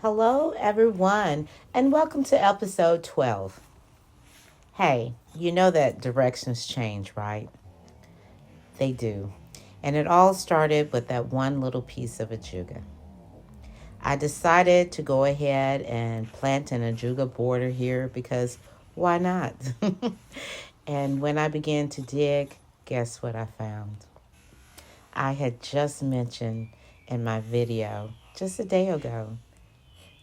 Hello, everyone, and welcome to episode 12. Hey, you know that directions change, right? They do. And it all started with that one little piece of Ajuga. I decided to go ahead and plant an Ajuga border here because why not? And when I began to dig, guess what I found? I had just mentioned in my video just a day ago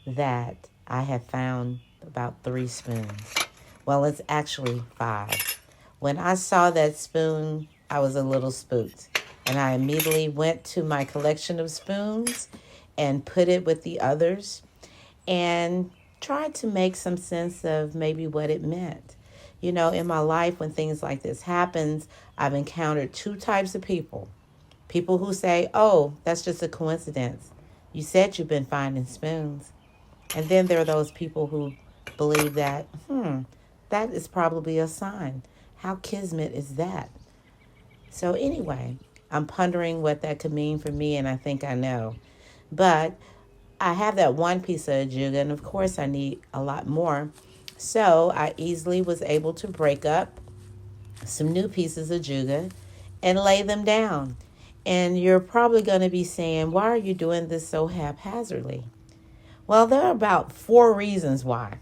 that I have found about 3 spoons. Well, it's actually 5. When I saw that spoon, I was a little spooked. And I immediately went to my collection of spoons and put it with the others and tried to make some sense of maybe what it meant. You know, in my life, when things like this happens, I've encountered two types of people. People who say, oh, that's just a coincidence. You said you've been finding spoons. And then there are those people who believe that, that is probably a sign. How Kismet is that? So, anyway, I'm pondering what that could mean for me, and I think I know. But I have that one piece of Ajuga, and of course, I need a lot more. So, I easily was able to break up some new pieces of Ajuga and lay them down. And you're probably going to be saying, why are you doing this so haphazardly? Well, there are about 4 reasons why.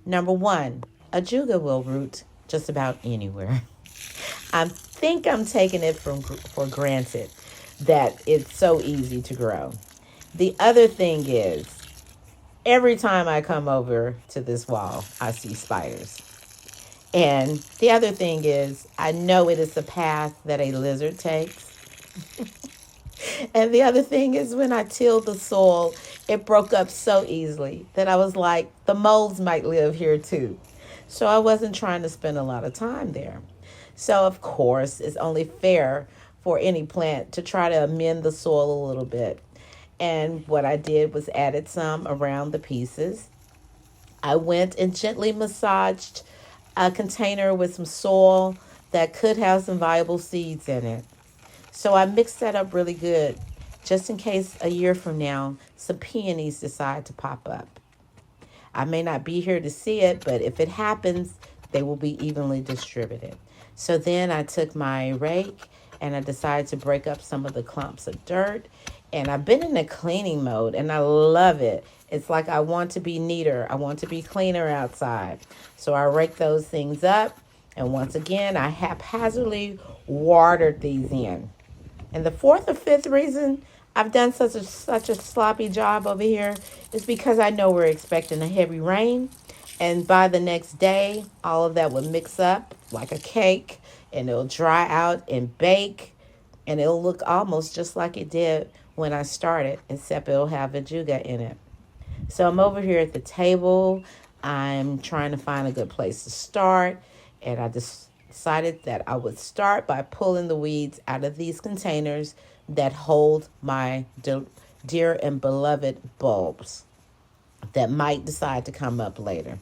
Number one, Ajuga will root just about anywhere. I think I'm taking it for granted that it's so easy to grow. The other thing is, every time I come over to this wall, I see spiders. And the other thing is, I know it is the path that a lizard takes. And the other thing is, when I tilled the soil, it broke up so easily that I was like, the moles might live here too. So I wasn't trying to spend a lot of time there. So, of course, it's only fair for any plant to try to amend the soil a little bit. And what I did was added some around the pieces. I went and gently massaged a container with some soil that could have some viable seeds in it. So I mixed that up really good, just in case a year from now some peonies decide to pop up. I may not be here to see it, but if it happens, they will be evenly distributed. So then I took my rake and I decided to break up some of the clumps of dirt. And I've been in a cleaning mode and I love it. It's like I want to be neater. I want to be cleaner outside. So I rake those things up. And once again, I haphazardly watered these in. And the fourth or fifth reason I've done such a sloppy job over here is because I know we're expecting a heavy rain. And by the next day, all of that will mix up like a cake and it'll dry out and bake and it'll look almost just like it did when I started, except it'll have Ajuga in it. So I'm over here at the table. I'm trying to find a good place to start. And I just decided that I would start by pulling the weeds out of these containers that hold my dear and beloved bulbs that might decide to come up later.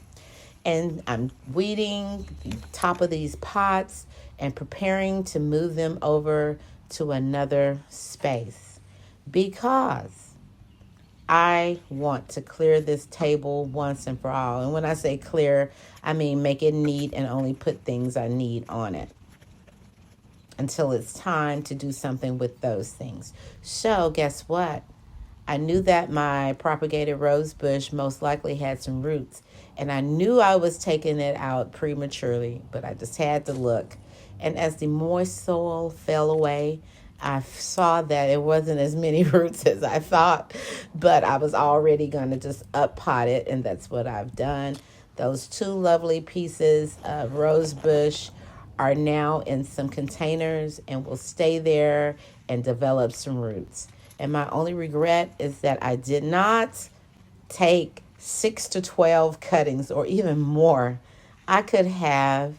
And I'm weeding the top of these pots and preparing to move them over to another space because I want to clear this table once and for all. And when I say clear, I mean make it neat and only put things I need on it until it's time to do something with those things. So guess what? I knew that my propagated rose bush most likely had some roots. And I knew I was taking it out prematurely, but I just had to look. And as the moist soil fell away, I saw that it wasn't as many roots as I thought, but I was already going to just up pot it, and that's what I've done. Those 2 lovely pieces of rose bush are now in some containers and will stay there and develop some roots. And my only regret is that I did not take 6 to 12 cuttings or even more. I could have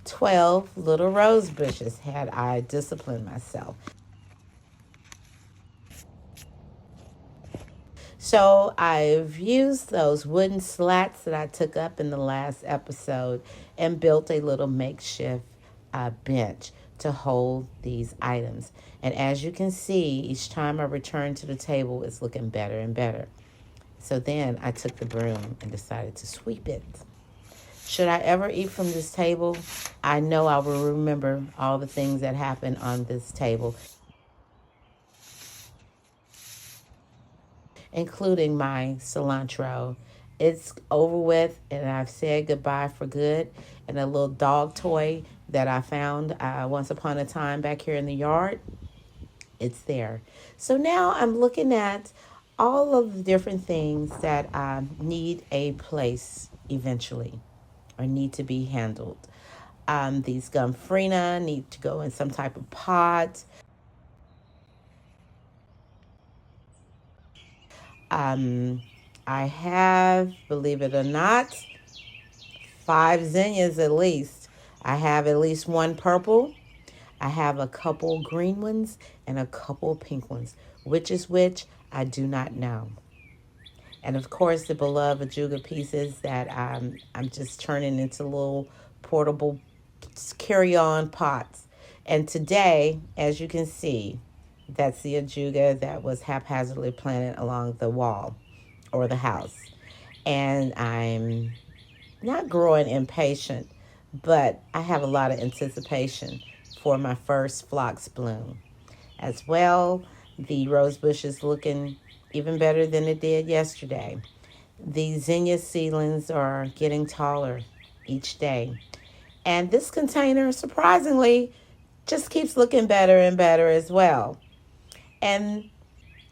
12 little rose bushes had I disciplined myself. So I've used those wooden slats that I took up in the last episode and built a little makeshift bench to hold these items. And as you can see, each time I return to the table, it's looking better and better. So then I took the broom and decided to sweep it. Should I ever eat from this table, I know I will remember all the things that happened on this table, including my cilantro. It's over with, and I've said goodbye for good. And a little dog toy that I found once upon a time back here in the yard, it's there. So now I'm looking at all of the different things that need a place eventually or need to be handled. These gumfrina need to go in some type of pot. Um, I have, believe it or not, 5 zinnias at least. I have at least one purple. I have a couple green ones and a couple pink ones. Which is which, I do not know. And of course, the beloved Ajuga pieces that I'm just turning into little portable carry-on pots. And today, as you can see, that's the Ajuga that was haphazardly planted along the wall or the house. And I'm not growing impatient, but I have a lot of anticipation for my first phlox bloom. As well, the rose bush is looking even better than it did yesterday. The zinnia seedlings are getting taller each day. And this container, surprisingly, just keeps looking better and better as well. And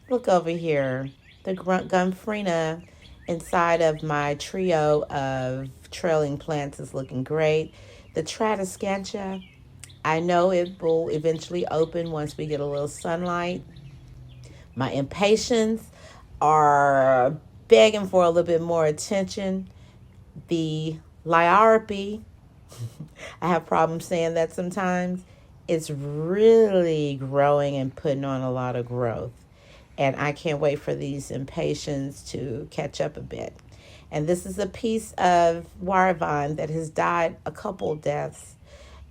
look over here, the gumfrina inside of my trio of trailing plants is looking great. The Tradescantia, I know it will eventually open once we get a little sunlight. My impatiens are begging for a little bit more attention. The Liope, I have problems saying that sometimes, it's really growing and putting on a lot of growth. And I can't wait for these impatiens to catch up a bit. And this is a piece of wire vine that has died a couple deaths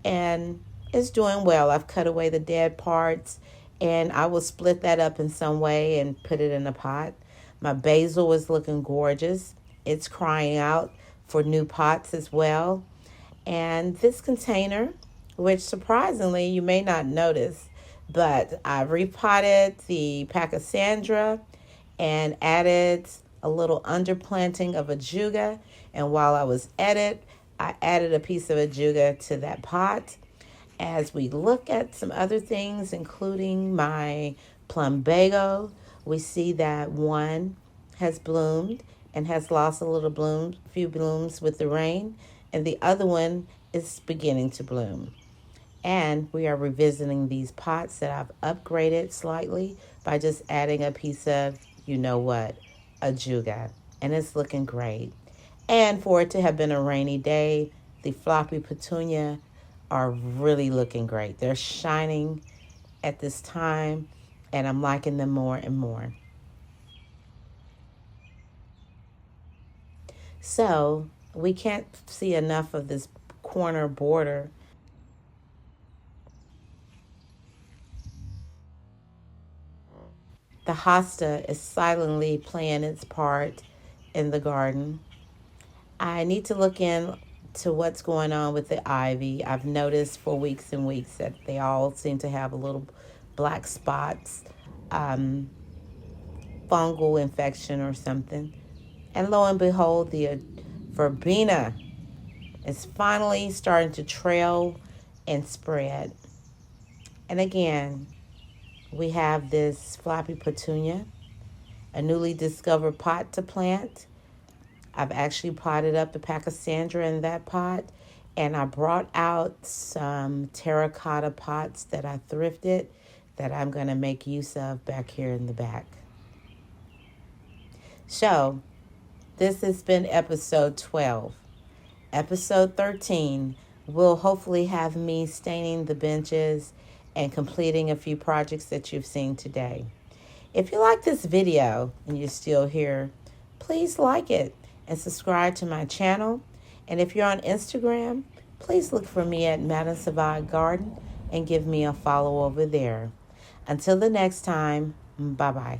and is doing well. I've cut away the dead parts and I will split that up in some way and put it in a pot. My basil is looking gorgeous. It's crying out for new pots as well. And this container, which surprisingly you may not notice, but I repotted the Pachysandra and added a little underplanting of Ajuga. And while I was at it, I added a piece of Ajuga to that pot. As we look at some other things, including my Plumbago, we see that one has bloomed and has lost a little bloom, few blooms with the rain, and the other one is beginning to bloom. And we are revisiting these pots that I've upgraded slightly by just adding a piece of, you know what, Ajuga. And it's looking great. And for it to have been a rainy day, the floppy petunia are really looking great. They're shining at this time, and I'm liking them more and more. So we can't see enough of this corner border. The hosta is silently playing its part in the garden. I need to look into what's going on with the ivy. I've noticed for weeks and weeks that they all seem to have a little black spots, fungal infection or something. And lo and behold, the verbena is finally starting to trail and spread. And again, we have this floppy petunia, a newly discovered pot to plant. I've actually potted up the Pachysandra in that pot, and I brought out some terracotta pots that I thrifted that I'm going to make use of back here in the back. So, this has been episode 12. Episode 13 will hopefully have me staining the benches and completing a few projects that you've seen today. If you like this video and you're still here, please like it and subscribe to my channel. And if you're on Instagram, please look for me at Madame Savage Garden and give me a follow over there. Until the next time, bye-bye.